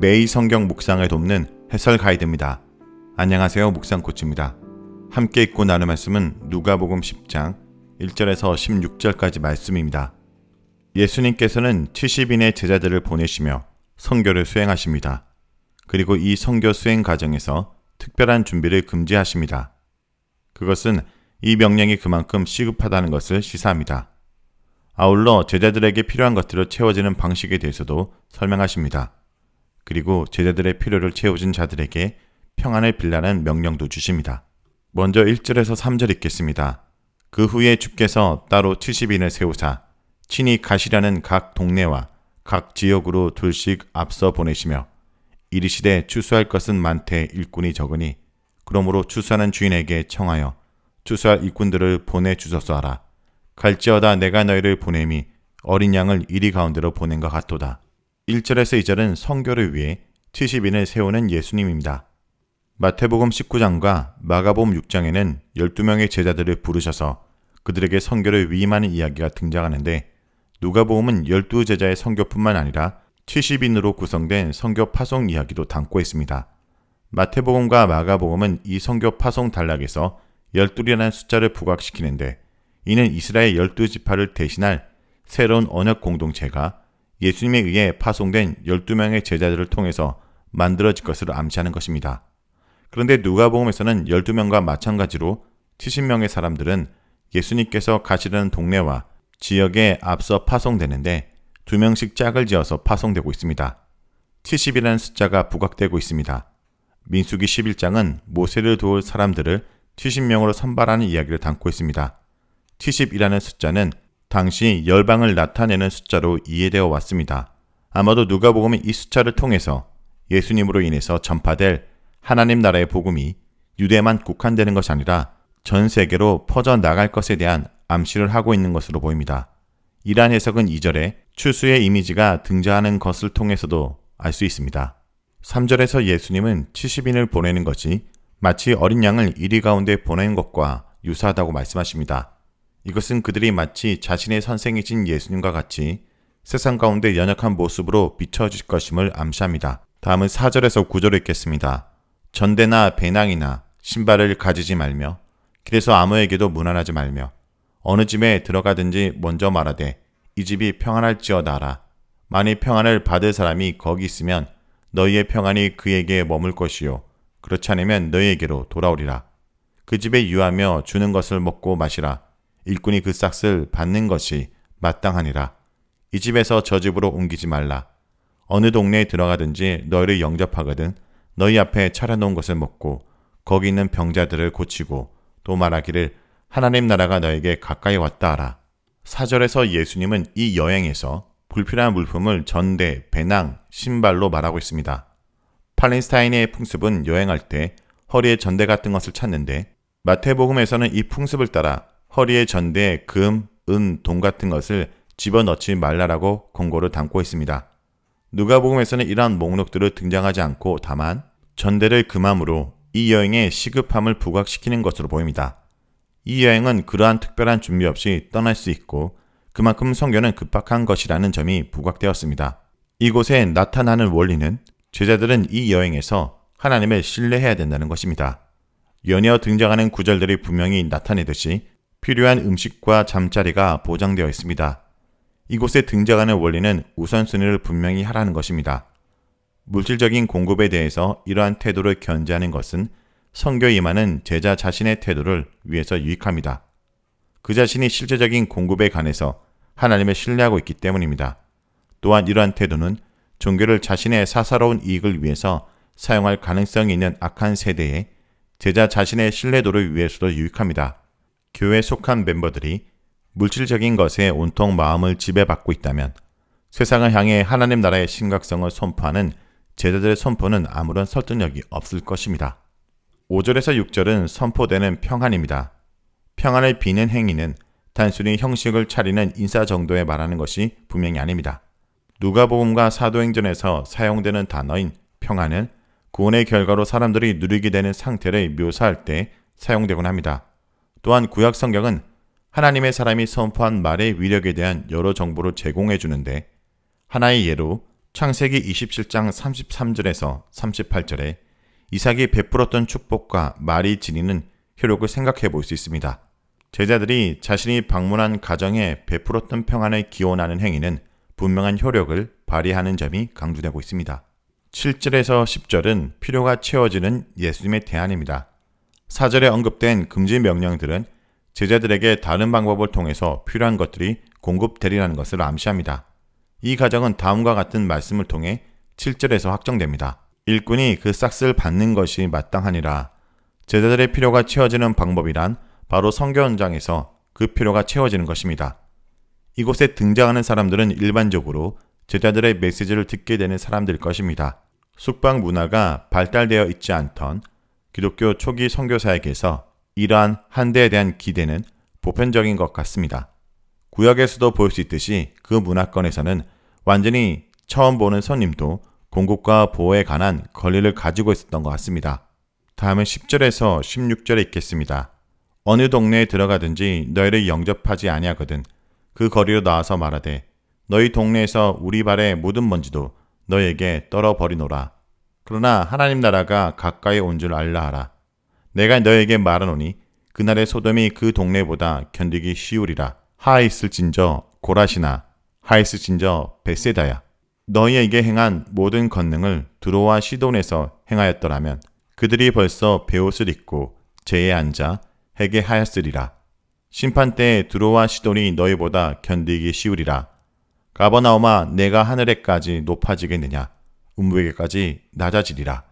매일 성경 묵상을 돕는 해설 가이드입니다. 안녕하세요. 묵상코치입니다. 함께 읽고 나눌 말씀은 누가복음 10장 1절에서 16절까지 말씀입니다. 예수님께서는 70인의 제자들을 보내시며 선교를 수행하십니다. 그리고 이 선교 수행 과정에서 특별한 준비를 금지하십니다. 그것은 이 명령이 그만큼 시급하다는 것을 시사합니다. 아울러 제자들에게 필요한 것들을 채워지는 방식에 대해서도 설명하십니다. 그리고 제자들의 필요를 채워준 자들에게 평안을 빌라는 명령도 주십니다. 먼저 1절에서 3절 읽겠습니다. 그 후에 주께서 따로 70인을 세우사 친히 가시려는 각 동네와 각 지역으로 둘씩 앞서 보내시며 이르시되 추수할 것은 많되 일꾼이 적으니 그러므로 추수하는 주인에게 청하여 추수할 일꾼들을 보내주소서 하라. 갈지어다 내가 너희를 보냄이 어린 양을 이리 가운데로 보낸 것 같도다. 1절에서 2절은 선교를 위해 70인을 세우는 예수님입니다. 마태복음 19장과 마가복음 6장에는 12명의 제자들을 부르셔서 그들에게 선교를 위임하는 이야기가 등장하는데 누가복음은 12제자의 선교뿐만 아니라 70인으로 구성된 선교 파송 이야기도 담고 있습니다. 마태복음과 마가복음은 이 선교 파송 단락에서 12이라는 숫자를 부각시키는데 이는 이스라엘 12지파를 대신할 새로운 언역 공동체가 예수님에 의해 파송된 12명의 제자들을 통해서 만들어질 것을 암시하는 것입니다. 그런데 누가복음에서는 12명과 마찬가지로 70명의 사람들은 예수님께서 가시려는 동네와 지역에 앞서 파송되는데 2명씩 짝을 지어서 파송되고 있습니다. 70이라는 숫자가 부각되고 있습니다. 민수기 11장은 모세를 도울 사람들을 70명으로 선발하는 이야기를 담고 있습니다. 70이라는 숫자는 당시 열방을 나타내는 숫자로 이해되어 왔습니다. 아마도 누가복음은 이 숫자를 통해서 예수님으로 인해서 전파될 하나님 나라의 복음이 유대만 국한되는 것이 아니라 전 세계로 퍼져나갈 것에 대한 암시를 하고 있는 것으로 보입니다. 이러한 해석은 2절에 추수의 이미지가 등장하는 것을 통해서도 알 수 있습니다. 3절에서 예수님은 70인을 보내는 것이 마치 어린 양을 이리 가운데 보내는 것과 유사하다고 말씀하십니다. 이것은 그들이 마치 자신의 선생이신 예수님과 같이 세상 가운데 연약한 모습으로 비춰질 것임을 암시합니다. 다음은 4절에서 9절을 읽겠습니다. 전대나 배낭이나 신발을 가지지 말며 길에서 아무에게도 문안하지 말며 어느 집에 들어가든지 먼저 말하되 이 집이 평안할지어다 하라. 만일 평안을 받을 사람이 거기 있으면 너희의 평안이 그에게 머물 것이요 그렇지 않으면 너희에게로 돌아오리라. 그 집에 유하며 주는 것을 먹고 마시라. 일꾼이 그 싹을 받는 것이 마땅하니라. 이 집에서 저 집으로 옮기지 말라. 어느 동네에 들어가든지 너희를 영접하거든 너희 앞에 차려놓은 것을 먹고 거기 있는 병자들을 고치고 또 말하기를 하나님 나라가 너에게 가까이 왔다 하라. 4절에서 예수님은 이 여행에서 불필요한 물품을 전대, 배낭, 신발로 말하고 있습니다. 팔레스타인의 풍습은 여행할 때 허리에 전대 같은 것을 찾는데 마태복음에서는 이 풍습을 따라 허리에 전대에 금, 은, 돈 같은 것을 집어넣지 말라라고 권고를 담고 있습니다. 누가복음에서는 이러한 목록들을 등장하지 않고 다만 전대를 금함으로 이 여행의 시급함을 부각시키는 것으로 보입니다. 이 여행은 그러한 특별한 준비 없이 떠날 수 있고 그만큼 선교는 급박한 것이라는 점이 부각되었습니다. 이곳에 나타나는 원리는 제자들은 이 여행에서 하나님을 신뢰해야 된다는 것입니다. 연이어 등장하는 구절들이 분명히 나타내듯이 필요한 음식과 잠자리가 보장되어 있습니다. 이곳에 등장하는 원리는 우선순위를 분명히 하라는 것입니다. 물질적인 공급에 대해서 이러한 태도를 견지하는 것은 선교에 임하는 제자 자신의 태도를 위해서 유익합니다. 그 자신이 실제적인 공급에 관해서 하나님을 신뢰하고 있기 때문입니다. 또한 이러한 태도는 종교를 자신의 사사로운 이익을 위해서 사용할 가능성이 있는 악한 세대에 제자 자신의 신뢰도를 위해서도 유익합니다. 교회에 속한 멤버들이 물질적인 것에 온통 마음을 지배받고 있다면 세상을 향해 하나님 나라의 심각성을 선포하는 제자들의 선포는 아무런 설득력이 없을 것입니다. 5절에서 6절은 선포되는 평안입니다. 평안을 비는 행위는 단순히 형식을 차리는 인사 정도에 말하는 것이 분명히 아닙니다. 누가복음과 사도행전에서 사용되는 단어인 평안은 구원의 결과로 사람들이 누리게 되는 상태를 묘사할 때 사용되곤 합니다. 또한 구약 성경은 하나님의 사람이 선포한 말의 위력에 대한 여러 정보를 제공해 주는데 하나의 예로 창세기 27장 33절에서 38절에 이삭이 베풀었던 축복과 말이 지니는 효력을 생각해 볼 수 있습니다. 제자들이 자신이 방문한 가정에 베풀었던 평안을 기원하는 행위는 분명한 효력을 발휘하는 점이 강조되고 있습니다. 7절에서 10절은 필요가 채워지는 예수님의 대안입니다. 4절에 언급된 금지 명령들은 제자들에게 다른 방법을 통해서 필요한 것들이 공급되리라는 것을 암시합니다. 이 가정은 다음과 같은 말씀을 통해 7절에서 확정됩니다. 일꾼이 그 싹을 받는 것이 마땅하니라. 제자들의 필요가 채워지는 방법이란 바로 선교 현장에서 그 필요가 채워지는 것입니다. 이곳에 등장하는 사람들은 일반적으로 제자들의 메시지를 듣게 되는 사람들일 것입니다. 숙박 문화가 발달되어 있지 않던 기독교 초기 선교사에게서 이러한 한대에 대한 기대는 보편적인 것 같습니다. 구약에서도 볼 수 있듯이 그 문화권에서는 완전히 처음 보는 손님도 공급과 보호에 관한 권리를 가지고 있었던 것 같습니다. 다음은 10절에서 16절에 있겠습니다. 어느 동네에 들어가든지 너희를 영접하지 아니하거든 그 거리로 나와서 말하되 너희 동네에서 우리 발에 묻은 먼지도 너희에게 떨어버리노라. 그러나 하나님 나라가 가까이 온 줄 알라 하라. 내가 너희에게 말하노니 그날의 소돔이 그 동네보다 견디기 쉬우리라. 하있을진저 고라시나 하있을진저 벳세다야. 너희에게 행한 모든 권능을 두로와 시돈에서 행하였더라면 그들이 벌써 베옷을 입고 제에 앉아 해게 하였으리라. 심판 때에 두로와 시돈이 너희보다 견디기 쉬우리라. 가버나움아 내가 하늘에까지 높아지겠느냐 음부에게까지 낮아지리라.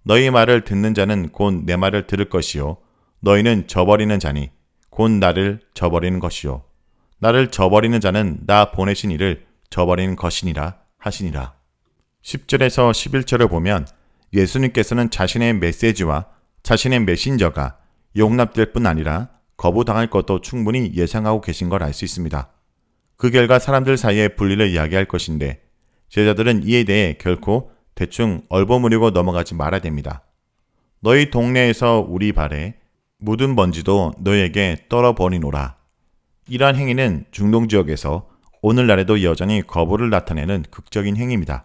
너희 말을 듣는 자는 곧 내 말을 들을 것이요 너희는 저버리는 자니 곧 나를 저버리는 것이요 나를 저버리는 자는 나 보내신 이를 저버리는 것이니라 하시니라. 10절에서 11절을 보면 예수님께서는 자신의 메시지와 자신의 메신저가 용납될 뿐 아니라 거부당할 것도 충분히 예상하고 계신 걸 알 수 있습니다. 그 결과 사람들 사이에 분리를 이야기할 것인데 제자들은 이에 대해 결코 대충 얼버무리고 넘어가지 말아야 됩니다. 너희 동네에서 우리 발에 묻은 먼지도 너희에게 떨어버리노라. 이러한 행위는 중동 지역에서 오늘날에도 여전히 거부를 나타내는 극적인 행위입니다.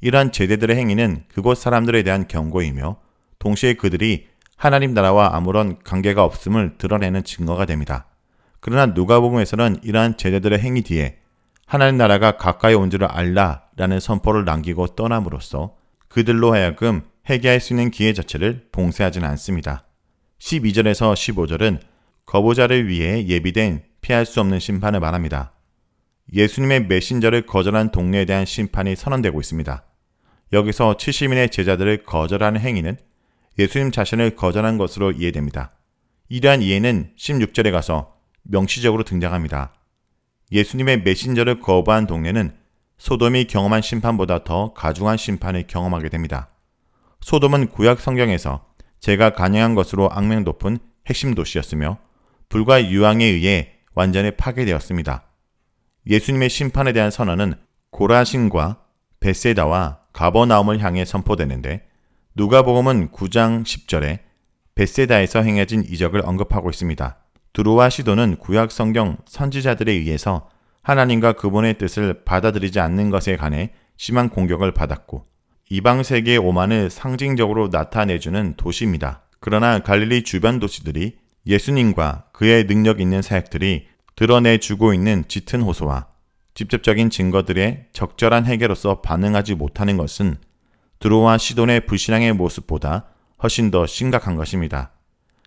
이러한 제자들의 행위는 그곳 사람들에 대한 경고이며 동시에 그들이 하나님 나라와 아무런 관계가 없음을 드러내는 증거가 됩니다. 그러나 누가복음에서는 이러한 제자들의 행위 뒤에 하나님 나라가 가까이 온 줄을 알라라는 선포를 남기고 떠남으로써 그들로 하여금 회개할 수 있는 기회 자체를 봉쇄하지는 않습니다. 12절에서 15절은 거부자를 위해 예비된 피할 수 없는 심판을 말합니다. 예수님의 메신저를 거절한 동네에 대한 심판이 선언되고 있습니다. 여기서 70인의 제자들을 거절하는 행위는 예수님 자신을 거절한 것으로 이해됩니다. 이러한 이해는 16절에 가서 명시적으로 등장합니다. 예수님의 메신저를 거부한 동네는 소돔이 경험한 심판보다 더 가중한 심판을 경험하게 됩니다. 소돔은 구약 성경에서 죄가 관영한 것으로 악명 높은 핵심 도시였으며 불과 유황에 의해 완전히 파괴되었습니다. 예수님의 심판에 대한 선언은 고라신과 벳세다와 가버나움을 향해 선포되는데 누가복음은 9장 10절에 벳세다에서 행해진 이적을 언급하고 있습니다. 두로와 시돈은 구약 성경 선지자들에 의해서 하나님과 그분의 뜻을 받아들이지 않는 것에 관해 심한 공격을 받았고 이방 세계의 오만을 상징적으로 나타내주는 도시입니다. 그러나 갈릴리 주변 도시들이 예수님과 그의 능력 있는 사역들이 드러내주고 있는 짙은 호소와 직접적인 증거들의 적절한 해결로서 반응하지 못하는 것은 두로와 시돈의 불신앙의 모습보다 훨씬 더 심각한 것입니다.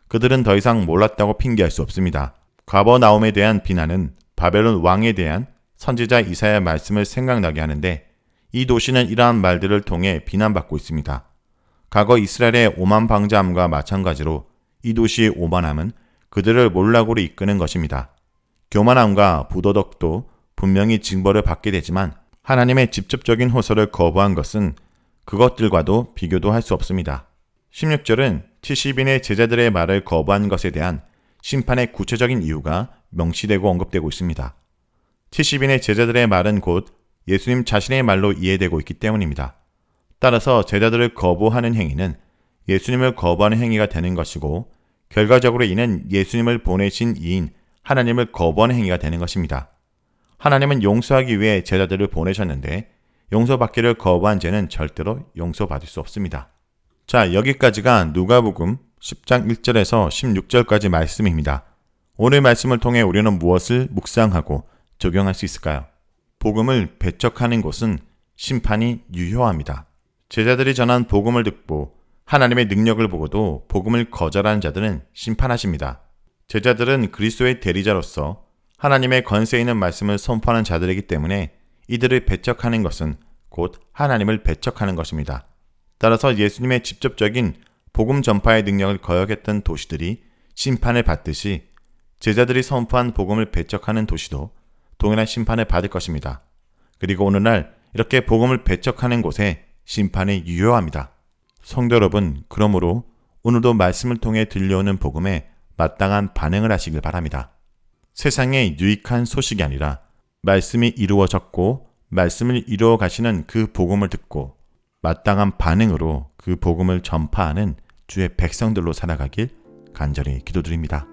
그들은 더 이상 몰랐다고 핑계할 수 없습니다. 가버나움에 대한 비난은 바벨론 왕에 대한 선지자 이사야의 말씀을 생각나게 하는데 이 도시는 이러한 말들을 통해 비난받고 있습니다. 과거 이스라엘의 오만 방자함과 마찬가지로 이 도시의 오만함은 그들을 몰락으로 이끄는 것입니다. 교만함과 부도덕도 분명히 징벌을 받게 되지만 하나님의 직접적인 호소를 거부한 것은 그것들과도 비교도 할 수 없습니다. 16절은 70인의 제자들의 말을 거부한 것에 대한 심판의 구체적인 이유가 명시되고 언급되고 있습니다. 70인의 제자들의 말은 곧 예수님 자신의 말로 이해되고 있기 때문입니다. 따라서 제자들을 거부하는 행위는 예수님을 거부하는 행위가 되는 것이고 결과적으로 이는 예수님을 보내신 이인 하나님을 거부하는 행위가 되는 것입니다. 하나님은 용서하기 위해 제자들을 보내셨는데 용서받기를 거부한 죄는 절대로 용서받을 수 없습니다. 자, 여기까지가 누가복음 10장 1절에서 16절까지 말씀입니다. 오늘 말씀을 통해 우리는 무엇을 묵상하고 적용할 수 있을까요? 복음을 배척하는 것은 심판이 유효합니다. 제자들이 전한 복음을 듣고 하나님의 능력을 보고도 복음을 거절하는 자들은 심판하십니다. 제자들은 그리스도의 대리자로서 하나님의 권세 있는 말씀을 선포하는 자들이기 때문에 이들을 배척하는 것은 곧 하나님을 배척하는 것입니다. 따라서 예수님의 직접적인 복음 전파의 능력을 거역했던 도시들이 심판을 받듯이 제자들이 선포한 복음을 배척하는 도시도 동일한 심판을 받을 것입니다. 그리고 오늘날 이렇게 복음을 배척하는 곳에 심판이 유효합니다. 성도 여러분, 그러므로 오늘도 말씀을 통해 들려오는 복음에 마땅한 반응을 하시길 바랍니다. 세상에 유익한 소식이 아니라 말씀이 이루어졌고 말씀을 이루어 가시는 그 복음을 듣고 마땅한 반응으로 그 복음을 전파하는 주의 백성들로 살아가길 간절히 기도드립니다.